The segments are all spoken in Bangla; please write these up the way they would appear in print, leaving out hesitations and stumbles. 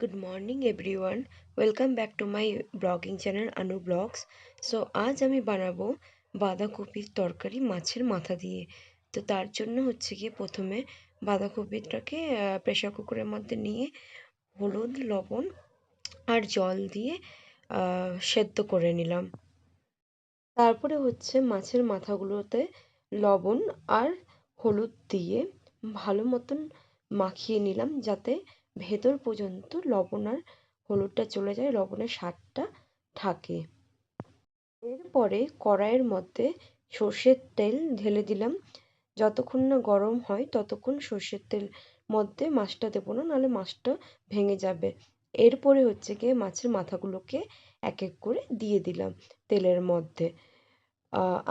Good morning everyone. Welcome back to my blogging channel Anu Blogs. So আজ আমি বানাবো বাঁধাকপির তরকারি মাছের মাথা দিয়ে। তো তার জন্য হচ্ছে গিয়ে প্রথমে বাঁধাকপিটাকে প্রেসার কুকারের মধ্যে নিয়ে হলুদ লবণ আর জল দিয়ে সেদ্ধ করে নিলাম। তারপরে হচ্ছে মাছের মাথাগুলোতে লবণ আর হলুদ দিয়ে ভালো মতন মাখিয়ে নিলাম, যাতে ভেতর পর্যন্ত লবণ আর হলুদটা চলে যায়, লবণের স্বাদটা থাকে। এরপরে কড়াইয়ের মধ্যে সর্ষের তেল ঢেলে দিলাম। যতক্ষণ না গরম হয় ততক্ষণ সর্ষের তেল মধ্যে মাছটা দেবো না, নাহলে মাছটা ভেঙে যাবে। এরপরে হচ্ছে গিয়ে মাছের মাথাগুলোকে এক এক করে দিয়ে দিলাম তেলের মধ্যে।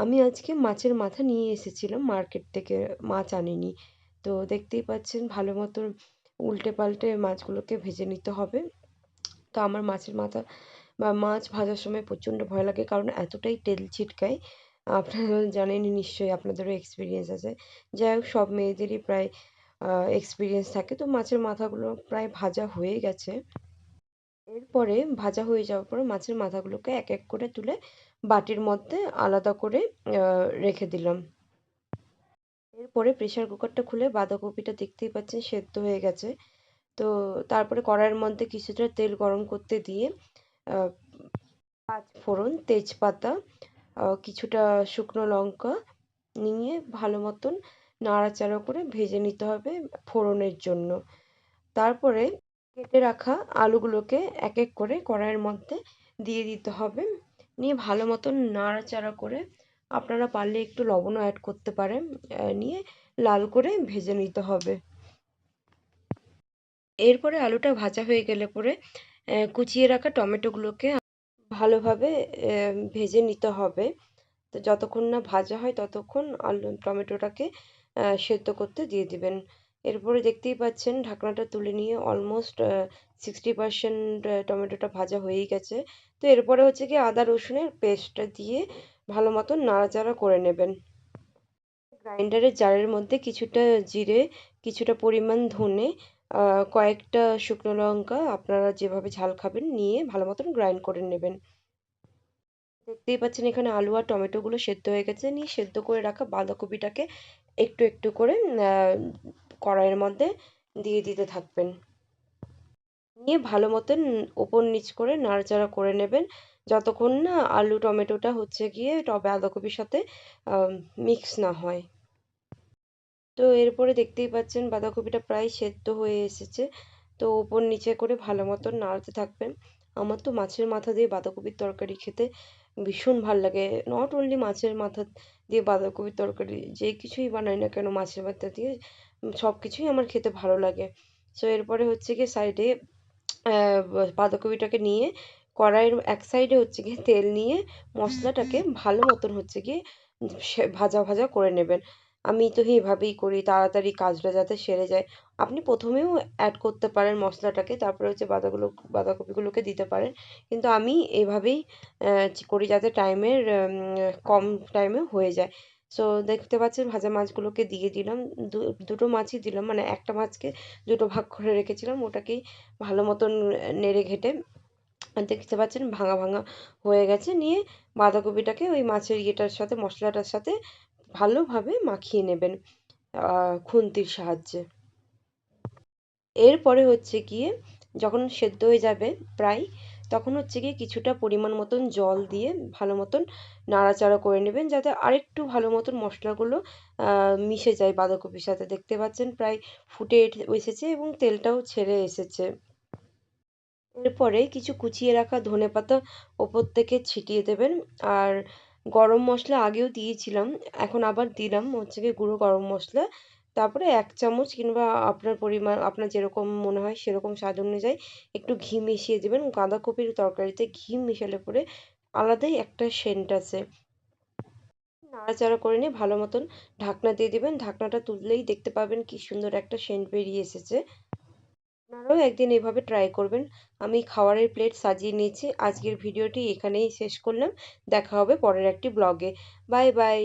আমি আজকে মাছের মাথা নিয়ে এসেছিলাম মার্কেট থেকে, মাছ আনিনি। তো দেখতেই পাচ্ছেন ভালো মতো উল্টে পাল্টে মাছগুলোকে ভেজে নিতে হবে। তো আমার মাছের মাথা বা মাছ ভাজার সময় প্রচণ্ড ভয় লাগে, কারণ এতটাই তেল ছিটকায়। আপনারা জানেনই নিশ্চয়ই, আপনাদেরও এক্সপিরিয়েন্স আছে। যাই হোক, সব মেয়েদেরই প্রায় এক্সপিরিয়েন্স থাকে। তো মাছের মাথাগুলো প্রায় ভাজা হয়ে গেছে। এরপরে ভাজা হয়ে যাওয়ার পরে মাছের মাথাগুলোকে এক এক করে তুলে বাটির মধ্যে আলাদা করে রেখে দিলাম। এরপরে প্রেসার কুকারটা খুলে বাঁধাকপিটা দেখতেই পাচ্ছেন সেদ্ধ হয়ে গেছে। তো তারপরে কড়াইয়ের মধ্যে কিছুটা তেল গরম করতে দিয়ে পাঁচ ফোড়ন, তেজপাতা, কিছুটা শুকনো লঙ্কা নিয়ে ভালো মতন নাড়াচাড়া করে ভেজে নিতে হবে ফোড়নের জন্য। তারপরে কেটে রাখা আলুগুলোকে এক এক করে কড়াইয়ের মধ্যে দিয়ে দিতে হবে, নিয়ে ভালো মতন নাড়াচাড়া করে আপনারা পারলে একটু লবণও অ্যাড করতে পারেন, নিয়ে লাল করে ভেজে নিতে হবে। এরপরে আলুটা ভাজা হয়ে গেলে পরে কুচিয়ে রাখা টমেটোগুলোকে ভালোভাবে ভেজে নিতে হবে। তো যতক্ষণ না ভাজা হয় ততক্ষণ আলু টমেটোটাকে সেদ্ধ করতে দিয়ে দিবেন। এরপরে দেখতেই পাচ্ছেন ঢাকনাটা তুলে নিয়ে অলমোস্ট 60% টমেটোটা ভাজা হয়েই গেছে। তো এরপরে হচ্ছে কি আদা রসুনের পেস্টটা দিয়ে ভালো মতন নাড়াচাড়া করে নেবেন। গ্রাইন্ডারের জারের মধ্যে কিছুটা জিরে, কিছুটা পরিমাণ ধনে, কয়েকটা শুকনো লঙ্কা, আপনারা যেভাবে ঝাল খাবেন নিয়ে ভালো মতন গ্রাইন্ড করে নেবেন। দেখতেই পাচ্ছেন এখানে আলু আর টমেটোগুলো সেদ্ধ হয়ে গেছে। নিয়ে সেদ্ধ করে রাখা বাঁধাকপিটাকে একটু একটু করে কড়াইয়ের মধ্যে দিয়ে দিতে থাকবেন, নিয়ে ভালো মতন ওপর নিচ করে নাড়াচাড়া করে নেবেন, যতক্ষণ না আলু টমেটোটা হচ্ছে গিয়ে বাঁধাকপির সাথে মিক্স না হয়। তো এরপরে দেখতেই পাচ্ছেন বাঁধাকপিটা প্রায় সেদ্ধ হয়ে এসেছে। তো ওপর নিচে করে ভালো মতন নাড়তে থাকবেন। আমার তো মাছের মাথা দিয়ে বাঁধাকপির তরকারি খেতে ভীষণ ভাল লাগে। নট অনলি মাছের মাথা দিয়ে বাঁধাকপির তরকারি, যে কিছুই বানাই না কেন মাছের মাথা দিয়ে সব কিছুই আমার খেতে ভালো লাগে। সো এরপরে হচ্ছে গিয়ে সাইডে বাঁধাকপিটাকে নিয়ে কড়াইয়ের এক সাইডে হচ্ছে গিয়ে তেল নিয়ে মশলাটাকে ভালো মতন হচ্ছে গিয়ে ভাজা ভাজা করে নেবেন। আমি তো এভাবেই করি, তাড়াতাড়ি কাজটা যাতে সেরে যায়। আপনি প্রথমেও অ্যাড করতে পারেন মশলাটাকে, তারপরে হচ্ছে বাঁধাকপিগুলোকে দিতে পারেন, কিন্তু আমি এভাবেই করি যাতে কম টাইমে হয়ে যায়। সো দেখতে পাচ্ছেন ভাজা মাছগুলোকে দিয়ে দিলাম। দুটো মাছই দিলাম, মানে একটা মাছকে দুটো ভাগ করে রেখেছিলাম, ওটাকেই ভালো মতন নেড়ে ঘেটে দেখতে পাচ্ছেন ভাঙা ভাঙা হয়ে গেছে। নিয়ে বাঁধাকপিটাকে ওই মাছের ইয়েটার সাথে মশলাটার সাথে ভালোভাবে মাখিয়ে নেবেন খুন্তির সাহায্যে। এরপরে হচ্ছে গিয়ে যখন সেদ্ধ হয়ে যাবে প্রায়, তখন হচ্ছে গিয়ে কিছুটা পরিমাণ মতন জল দিয়ে ভালো মতন নাড়াচাড়া করে নেবেন, যাতে আরেকটু ভালো মতন মশলাগুলো মিশে যায় বাঁধাকপির সাথে। দেখতে পাচ্ছেন প্রায় ফুটে এসেছে এবং তেলটাও ছেড়ে এসেছে। এরপরে কিছু কুচিয়ে রাখা ধনেপাতা ওপর থেকে ছিটিয়ে দেবেন। আর গরম মশলা আগেও দিয়েছিলাম, এখন আবার দিলাম হচ্ছে গিয়ে গুঁড়ো গরম মশলা। তারপরে 1 চামচ কিংবা আপনার পরিমাণ, আপনার যেরকম মনে হয় সেরকম স্বাদ অনুযায়ী একটু ঘি মিশিয়ে দেবেন। বাঁধাকপির তরকারিতে ঘি মেশালে পরে আলাদাই একটা সেন্ট আসে। নাড়াচাড়া করে নিয়ে ভালো মতন ঢাকনা দিয়ে দিবেন। ঢাকনাটা তুললেই দেখতে পাবেন কি সুন্দর একটা সেন্ট বেরিয়ে এসেছে। আপনারাও একদিন এভাবে ট্রাই করবেন। আমি খাবারের প্লেট সাজিয়ে নিয়েছি। আজকের ভিডিওটি এখানেই শেষ করলাম। দেখা হবে পরের একটি ব্লগে। Bye bye.